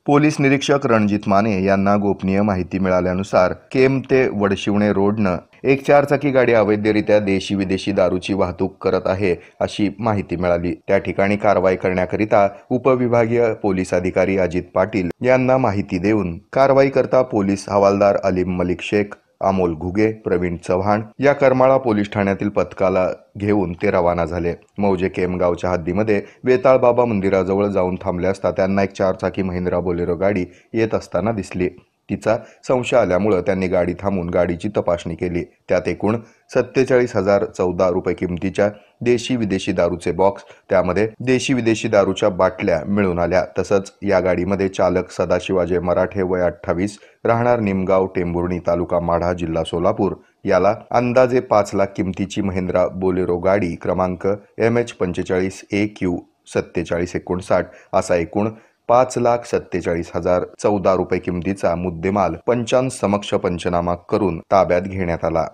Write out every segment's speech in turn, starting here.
Police निरीक्षक रणजित माने यांना गोपनीय माहिती मिळाल्यानुसार केम ते वडशिवणे रोडनं एक 4 चाकी गाडी अवैधरित्या देशी विदेशी दारूची वाहतूक करत आहे अशी माहिती मिळाली। त्या ठिकाणी कारवाई करण्याकरिता उपविभागीय पोलीस अधिकारी अजित पाटील यांना माहिती देऊन कारवाई करता पोलीस हवालदार अलीम मलिक शेख, अमोल घुगे, प्रवीण चव्हाण या करमाळा पोलीस ठाण्यातील पथकाला घेऊन ते रवाना झाले। मौजे केम गावच्या हद्दीमध्ये वेताळ बाबा मंदिराजवळ जाऊन थांबले असता त्यांना एक 4 चाकी महिंद्रा बोलेरो गाडी येत असताना दिसली। तिचा संशय आल्यामुळे त्यांनी गाडी थांबून गाडीची तपासणी केली। त्यात एकूण 47,014 रुपये किमतीच्या देशी विदेशी दारूचे बॉक्स, त्यामध्ये देशी विदेशी दारूच्या बाटल्या मिळून आल्या। तसंच या गाडीमध्ये चालक सदाशिव अजय मराठे वय 28, राहणार निमगाव, टेंभुर्णी, तालुका माढा, जिल्हा सोलापूर याला अंदाजे 5 लाख किमतीची महिंद्रा बोलेरो गाडी क्रमांक MH45AQ 4759 असा एकूण 5,47,014 रुपये किमतीचा मुद्देमाल पंचांसमक्ष पंचनामा करून ताब्यात घेण्यात आला।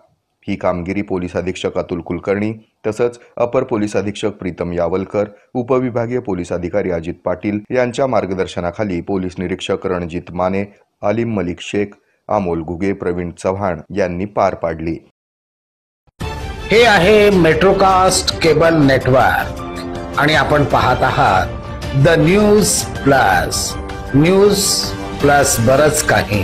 ही कामगिरी पोलीस अधीक्षक अतुल कुलकर्णी तसंच अपर पोलीस अधीक्षक प्रीतम यावलकर, उपविभागीय पोलीस अधिकारी अजित पाटील यांच्या मार्गदर्शनाखाली पोलीस निरीक्षक रणजित माने, अलीम मलिक शेख, अमोल घुगे, प्रवीण चव्हाण यांनी पार पाडली। हे आहे मेट्रोकास्ट केबल नेटवर्क आणि आपण पाहत आहात द न्यूज प्लस बरच काही।